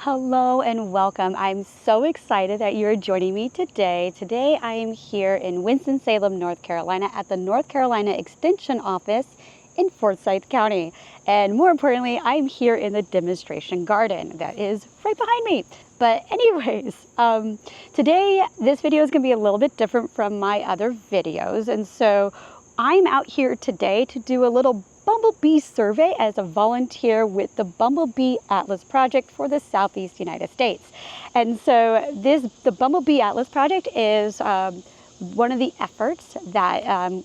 Hello and welcome. I'm so excited that you're joining me today. Today I am here in Winston-Salem, North Carolina at the North Carolina Extension Office in Forsyth County. And more importantly, I'm here in the demonstration garden that is right behind me. But anyways, today this video is going to be a little bit different from my other videos. And so I'm out here today to do a little Bumble Bee survey as a volunteer with the Bumble Bee Atlas project for the Southeast United States. And so the Bumble Bee Atlas project is one of the efforts that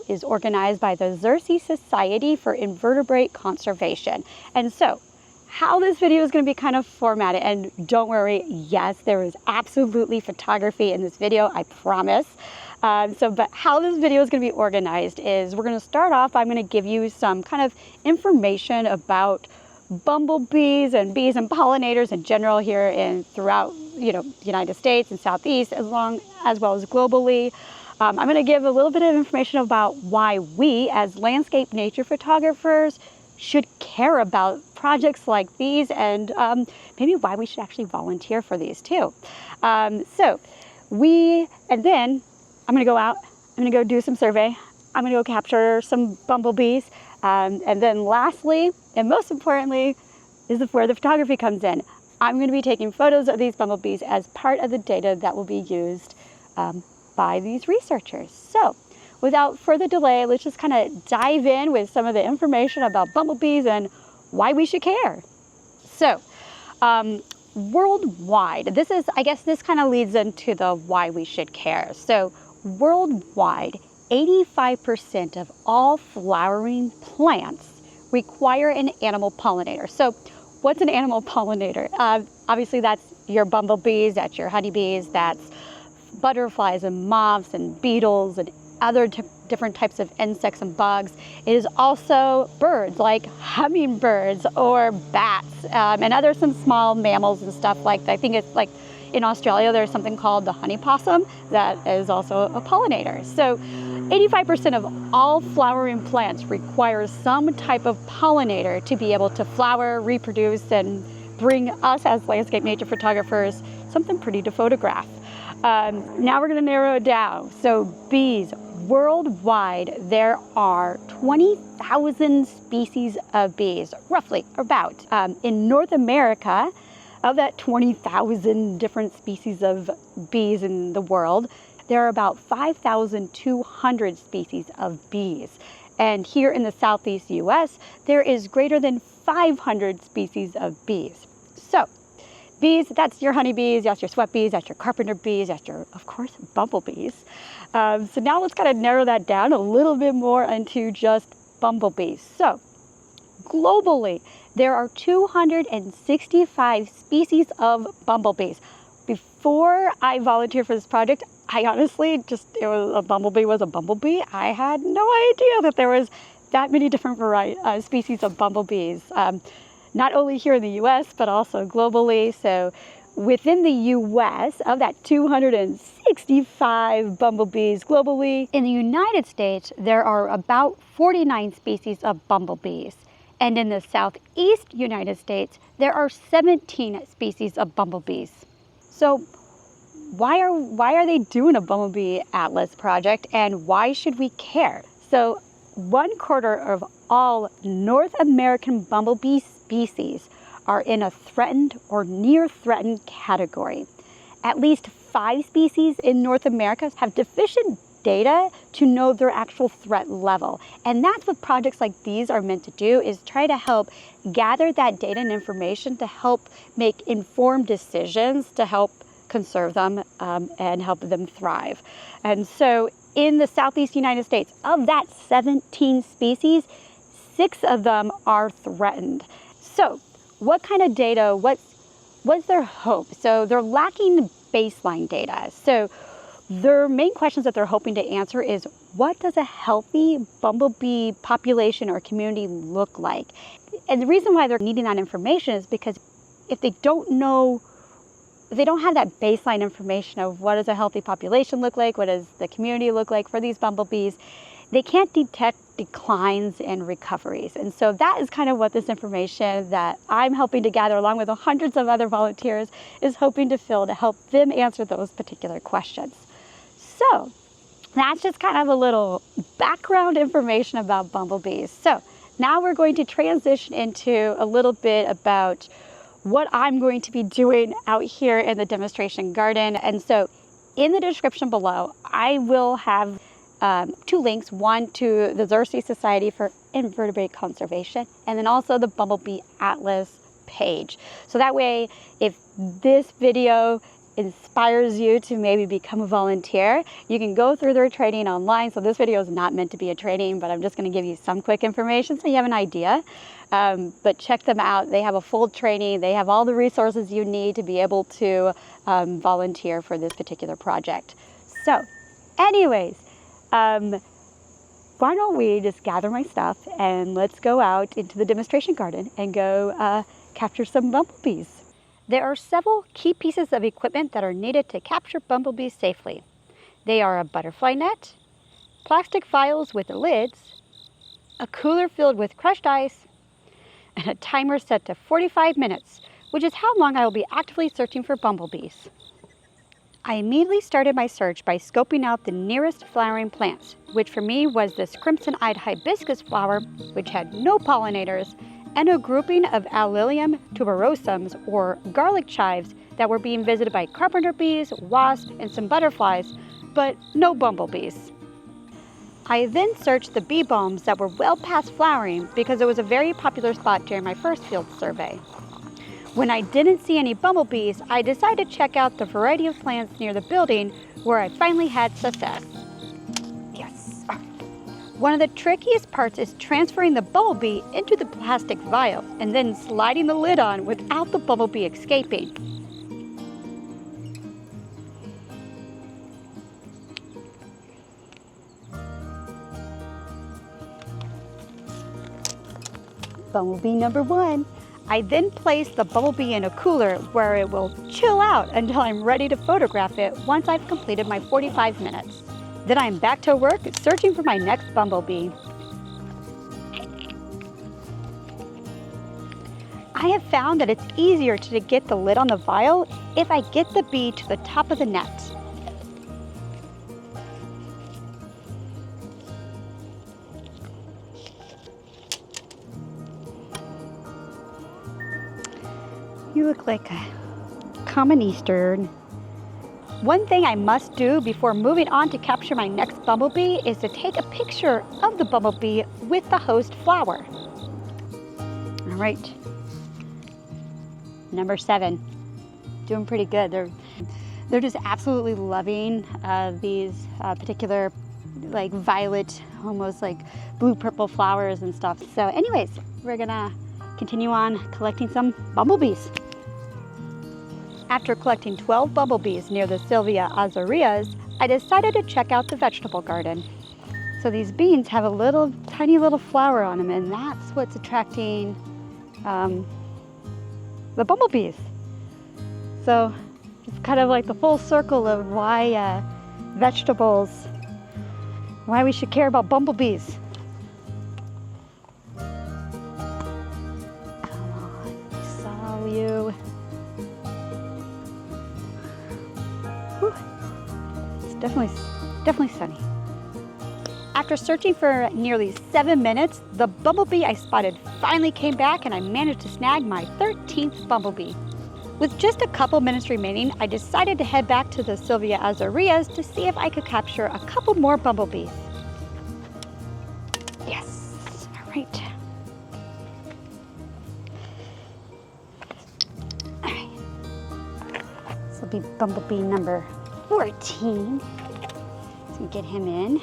is organized by the Xerces Society for Invertebrate Conservation. And so how this video is going to be kind of formatted, and don't worry, yes, there is absolutely photography in this video, I promise. But how this video is going to be organized is we're going to start off, I'm going to give you some kind of information about bumblebees and bees and pollinators in general here and throughout, the United States and Southeast, as well as globally. I'm going to give a little bit of information about why we as landscape nature photographers should care about projects like these, and maybe why we should actually volunteer for these too. And then I'm going to go out, I'm going to go do some survey, I'm going to go capture some bumblebees, and then lastly, and most importantly, is where the photography comes in. I'm going to be taking photos of these bumblebees as part of the data that will be used by these researchers. So without further delay, let's just kind of dive in with some of the information about bumblebees and why we should care. So, worldwide, this kind of leads into the why we should care. So worldwide, 85% of all flowering plants require an animal pollinator. So what's an animal pollinator? Obviously that's your bumblebees, that's your honeybees, that's butterflies and moths and beetles and other different types of insects and bugs. It is also birds like hummingbirds or bats and some small mammals and stuff like that. I think it's like in Australia, there's something called the honey possum that is also a pollinator. So 85% of all flowering plants require some type of pollinator to be able to flower, reproduce, and bring us as landscape nature photographers something pretty to photograph. Now we're going to narrow it down. So bees, worldwide, there are 20,000 species of bees, roughly, about. In North America, of that 20,000 different species of bees in the world, there are about 5,200 species of bees. And here in the Southeast US, there is greater than 500 species of bees. So bees, that's your honeybees, that's your sweat bees, that's your carpenter bees, that's your, of course, bumblebees. So now let's kind of narrow that down a little bit more into just bumblebees. So globally, there are 265 species of bumblebees. Before I volunteered for this project, I honestly a bumblebee was a bumblebee. I had no idea that there was that many different species of bumblebees. Not only here in the US, but also globally. So within the US, of that 265 bumblebees globally, in the United States, there are about 49 species of bumblebees. And in the Southeast United States, there are 17 species of bumblebees. So why are they doing a Bumblebee Atlas project, and why should we care? So 1/4 of all North American bumblebee species are in a threatened or near threatened category. At least 5 species in North America have deficient data to know their actual threat level. And that's what projects like these are meant to do, is try to help gather that data and information to help make informed decisions to help conserve them and help them thrive. And so in the Southeast United States, of that 17 species, 6 of them are threatened. So what kind of data, what's their hope? So they're lacking baseline data. So their main questions that they're hoping to answer is, what does a healthy bumblebee population or community look like? And the reason why they're needing that information is because if they don't have that baseline information of what does a healthy population look like, what does the community look like for these bumblebees, they can't detect declines and recoveries. And so that is kind of what this information that I'm helping to gather, along with hundreds of other volunteers, is hoping to fill to help them answer those particular questions. So that's just kind of a little background information about bumblebees. So now we're going to transition into a little bit about what I'm going to be doing out here in the demonstration garden. And so in the description below, I will have 2 links, one to the Xerces Society for Invertebrate Conservation, and then also the Bumble Bee Atlas page. So that way, if this video inspires you to maybe become a volunteer, you can go through their training online. So this video is not meant to be a training, but I'm just going to give you some quick information so you have an idea. But check them out. They have a full training. They have all the resources you need to be able to volunteer for this particular project. So anyways, why don't we just gather my stuff and let's go out into the demonstration garden and go capture some bumblebees. There are several key pieces of equipment that are needed to capture bumblebees safely. They are a butterfly net, plastic vials with the lids, a cooler filled with crushed ice, and a timer set to 45 minutes, which is how long I will be actively searching for bumblebees. I immediately started my search by scoping out the nearest flowering plants, which for me was this crimson-eyed hibiscus flower, which had no pollinators, and a grouping of Allium tuberosums, or garlic chives, that were being visited by carpenter bees, wasps, and some butterflies, but no bumblebees. I then searched the bee balms that were well past flowering because it was a very popular spot during my first field survey. When I didn't see any bumblebees, I decided to check out the variety of plants near the building, where I finally had success. Yes. One of the trickiest parts is transferring the bumblebee into the plastic vial and then sliding the lid on without the bumblebee escaping. Bumblebee number 1. I then place the bumblebee in a cooler where it will chill out until I'm ready to photograph it once I've completed my 45 minutes. Then I'm back to work searching for my next bumblebee. I have found that it's easier to get the lid on the vial if I get the bee to the top of the net. You look like a common Eastern. One thing I must do before moving on to capture my next bumblebee is to take a picture of the bumblebee with the host flower. All right, number 7, doing pretty good. They're just absolutely loving these particular like violet, almost like blue-purple flowers and stuff. So anyways, we're gonna continue on collecting some bumblebees. After collecting 12 bumblebees near the Sylvia azaleas, I decided to check out the vegetable garden. So these beans have a tiny little flower on them, and that's what's attracting the bumblebees. So it's kind of like the full circle of why vegetables, why we should care about bumblebees. Come on, I saw you. Whew. It's definitely sunny. After searching for nearly 7 minutes, the bumblebee I spotted finally came back, and I managed to snag my 13th bumblebee. With just a couple minutes remaining, I decided to head back to the Sylvia azaleas to see if I could capture a couple more bumblebees. Yes, all right. All right. This will be bumblebee number 14. So get him in.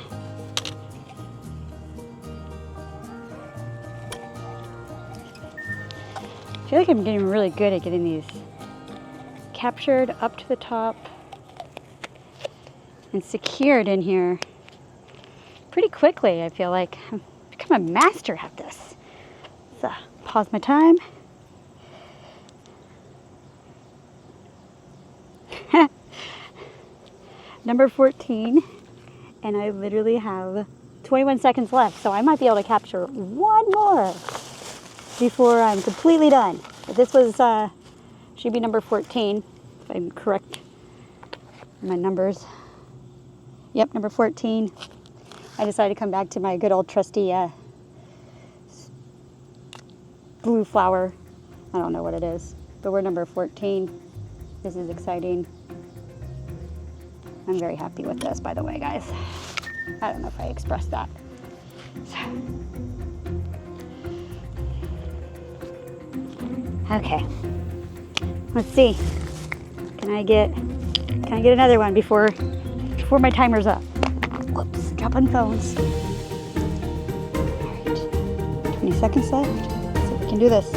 I feel like I'm getting really good at getting these captured up to the top and secured in here pretty quickly. I feel like I've become a master at this. So pause my time. Number 14, and I literally have 21 seconds left, so I might be able to capture one more before I'm completely done. But this was, should be number 14, if I'm correct in my numbers. Yep, number 14. I decided to come back to my good old trusty blue flower. I don't know what it is, but we're number 14. This is exciting. I'm very happy with this, by the way, guys. I don't know if I expressed that. Okay, let's see. Can I get another one before my timer's up? Whoops, dropping phones. All right, 20 seconds left. Let's see if we can do this.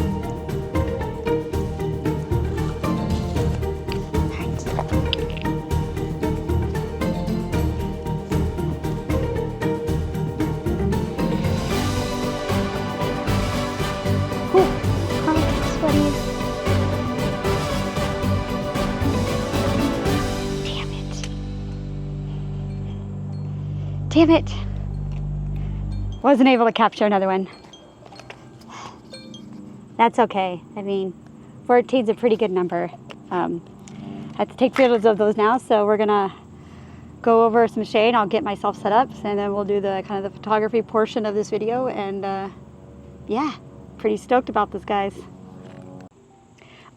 Damn it. Wasn't able to capture another one. That's okay. I mean, 14's a pretty good number. I have to take photos of those now, so we're gonna go over some shade. I'll get myself set up, and then we'll do the kind of the photography portion of this video. And yeah, pretty stoked about this, guys.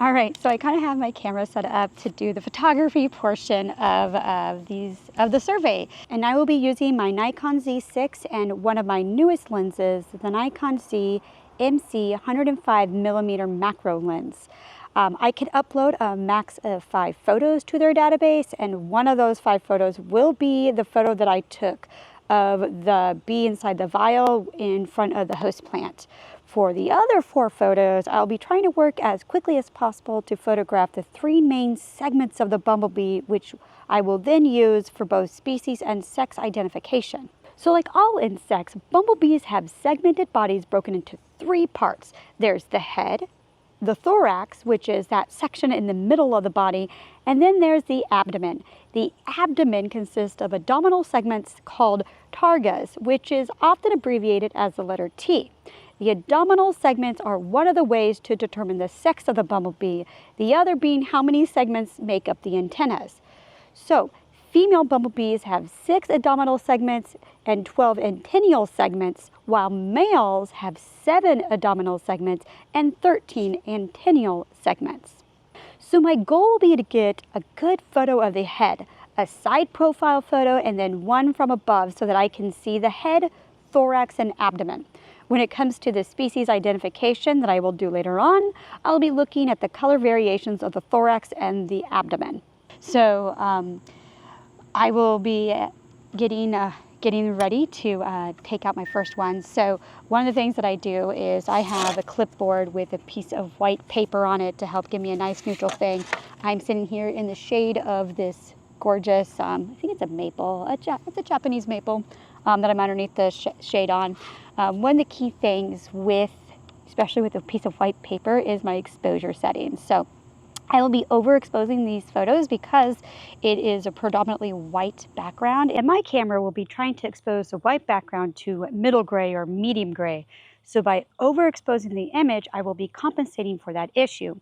All right, so I kind of have my camera set up to do the photography portion of the survey. And I will be using my Nikon Z6 and one of my newest lenses, the Nikon Z MC 105mm macro lens. I can upload a max of 5 photos to their database, and one of those 5 photos will be the photo that I took of the bee inside the vial in front of the host plant. For the other 4 photos, I'll be trying to work as quickly as possible to photograph the 3 main segments of the bumblebee, which I will then use for both species and sex identification. So like all insects, bumblebees have segmented bodies broken into 3 parts. There's the head, the thorax, which is that section in the middle of the body, and then there's the abdomen. The abdomen consists of abdominal segments called targas, which is often abbreviated as the letter T. The abdominal segments are one of the ways to determine the sex of the bumblebee, the other being how many segments make up the antennas. So, female bumblebees have 6 abdominal segments and 12 antennial segments, while males have 7 abdominal segments and 13 antennial segments. So my goal will be to get a good photo of the head, a side profile photo, and then one from above so that I can see the head, thorax, and abdomen. When it comes to the species identification that I will do later on, I'll be looking at the color variations of the thorax and the abdomen. So I will be getting ready to take out my first one. So one of the things that I do is I have a clipboard with a piece of white paper on it to help give me a nice neutral thing. I'm sitting here in the shade of this gorgeous, I think it's a maple, it's a Japanese maple that I'm underneath the shade on. One of the key things especially with a piece of white paper, is my exposure settings. So I will be overexposing these photos because it is a predominantly white background, and my camera will be trying to expose the white background to middle gray or medium gray. So by overexposing the image, I will be compensating for that issue.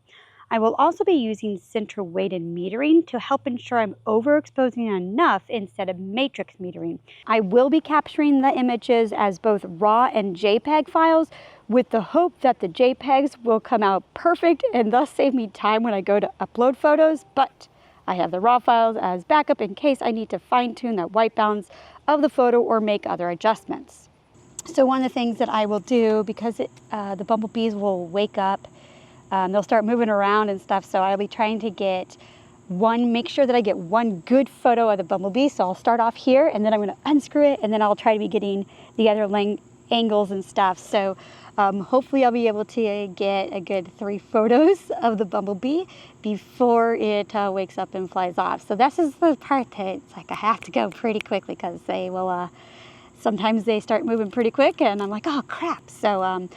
I will also be using center weighted metering to help ensure I'm overexposing enough instead of matrix metering. I will be capturing the images as both RAW and JPEG files with the hope that the JPEGs will come out perfect and thus save me time when I go to upload photos, but I have the RAW files as backup in case I need to fine-tune that white balance of the photo or make other adjustments. So one of the things that I will do, because the bumblebees will wake up, they'll start moving around and stuff, so I'll be trying to make sure that I get one good photo of the bumblebee. So I'll start off here, and then I'm going to unscrew it, and then I'll try to be getting the other angles and stuff. So hopefully I'll be able to get a good 3 photos of the bumblebee before it wakes up and flies off. So this is the part that it's like I have to go pretty quickly, because they will, sometimes they start moving pretty quick, and I'm like, oh crap. So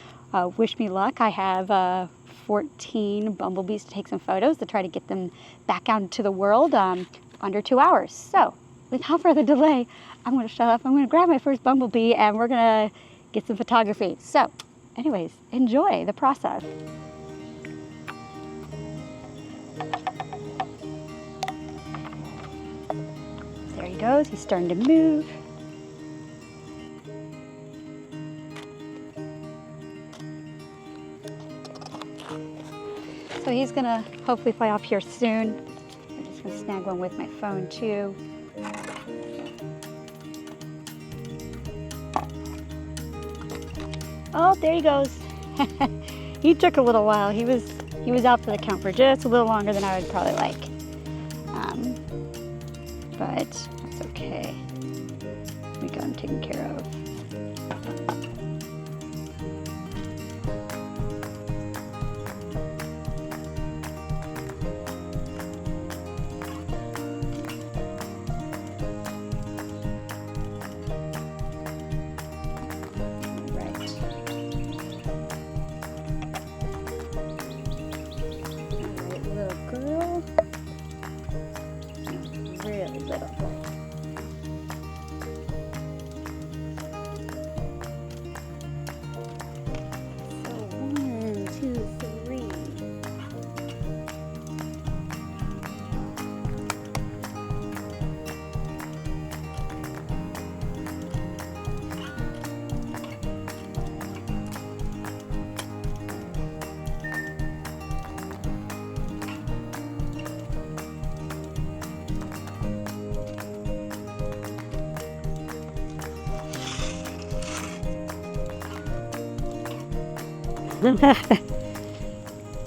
wish me luck. I have 14 bumblebees to take some photos to try to get them back out into the world under 2 hours. So without further delay, I'm going to shut up. I'm going to grab my first bumblebee and we're going to get some photography. So anyways, enjoy the process. There he goes. He's starting to move. So he's going to hopefully fly off here soon. I'm just going to snag one with my phone too. Oh, there he goes. He took a little while. He was out for the count for just a little longer than I would probably like. But that's okay. We got him taken care of.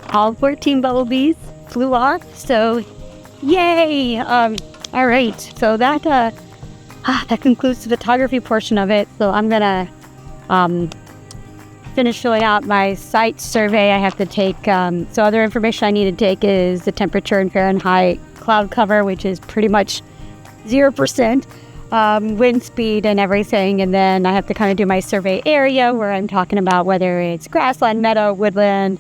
All 14 bumblebees flew off, so yay! All right, so that concludes the photography portion of it. So I'm gonna finish filling out my site survey. I have to take so other information I need to take is the temperature in Fahrenheit, cloud cover, which is pretty much 0%. Wind speed and everything, and then I have to kind of do my survey area where I'm talking about whether it's grassland, meadow, woodland,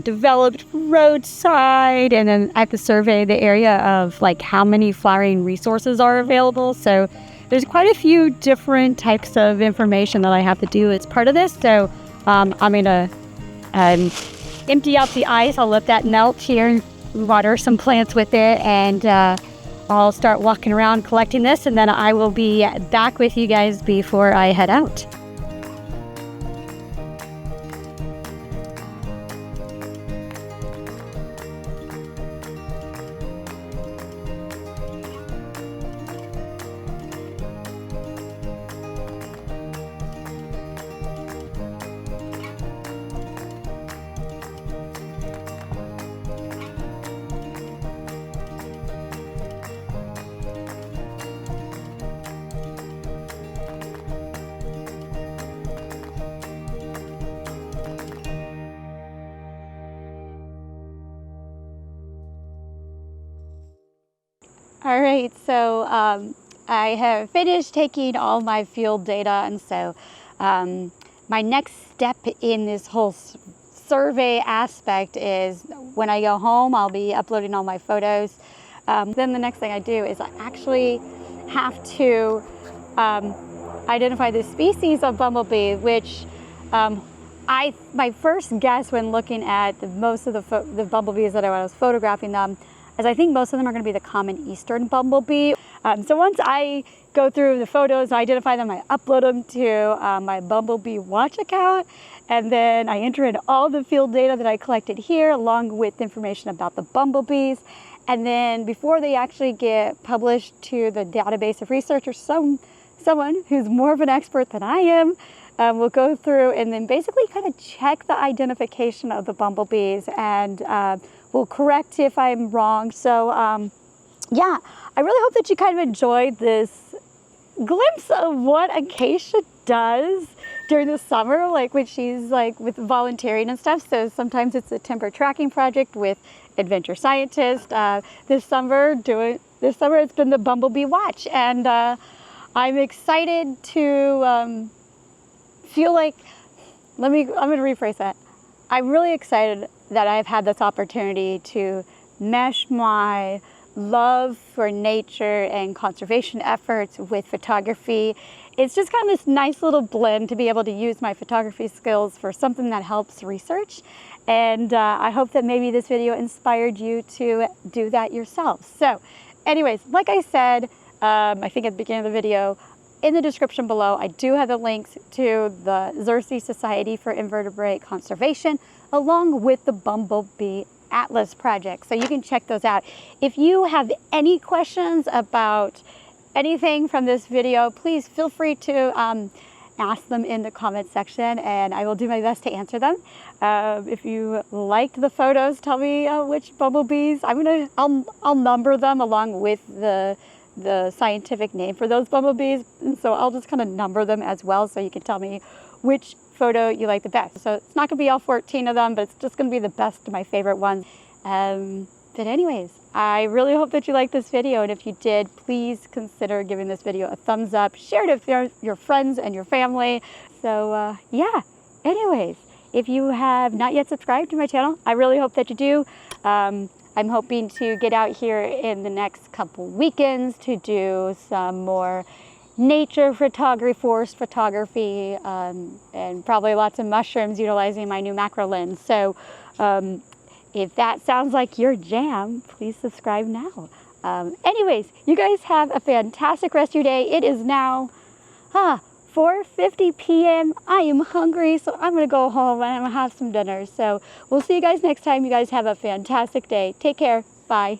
developed roadside, and then I have to survey the area of like how many flowering resources are available. So there's quite a few different types of information that I have to do as part of this. So I'm gonna empty out the ice. I'll let that melt here, water some plants with it, and I'll start walking around collecting this, and then I will be back with you guys before I head out. All right, so I have finished taking all my field data, and so my next step in this whole survey aspect is when I go home, I'll be uploading all my photos. Then the next thing I do is I actually have to identify the species of bumblebee, which my first guess when looking at most of the bumblebees that I was photographing them, as I think most of them are going to be the common eastern bumblebee. So once I go through the photos, I identify them, I upload them to my Bumblebee Watch account, and then I enter in all the field data that I collected here, along with information about the bumblebees. And then before they actually get published to the database of researchers, someone who's more of an expert than I am will go through and then basically kind of check the identification of the bumblebees, and will correct if I'm wrong. So yeah, I really hope that you kind of enjoyed this glimpse of what Acacia does during the summer, like when she's like with volunteering and stuff. So sometimes it's a timber tracking project with adventure scientists. This summer it's been the Bumblebee Watch, and I'm excited to feel like, I'm gonna rephrase that. I'm really excited that I've had this opportunity to mesh my love for nature and conservation efforts with photography. It's just kind of this nice little blend to be able to use my photography skills for something that helps research. And I hope that maybe this video inspired you to do that yourself. So anyways, like I said, I think at the beginning of the video, in the description below, I do have the links to the Xerces Society for Invertebrate Conservation, along with the Bumble Bee Atlas project. So you can check those out. If you have any questions about anything from this video, please feel free to ask them in the comment section, and I will do my best to answer them. If you liked the photos, tell me which bumblebees. I'll number them along with the scientific name for those bumblebees, and so I'll just kind of number them as well, so you can tell me which photo you like the best. So it's not gonna be all 14 of them, but it's just gonna be the best of my favorite ones. But anyways, I really hope that you liked this video, and if you did, please consider giving this video a thumbs up, share it with your friends and your family. So yeah, anyways, if you have not yet subscribed to my channel, I really hope that you do. I'm hoping to get out here in the next couple weekends to do some more nature photography, forest photography, and probably lots of mushrooms utilizing my new macro lens. So if that sounds like your jam, please subscribe now. Anyways, you guys have a fantastic rest of your day. It is now 4:50 p.m. I am hungry, so I'm gonna go home and I'm gonna have some dinner. So we'll see you guys next time. You guys have a fantastic day. Take care. Bye.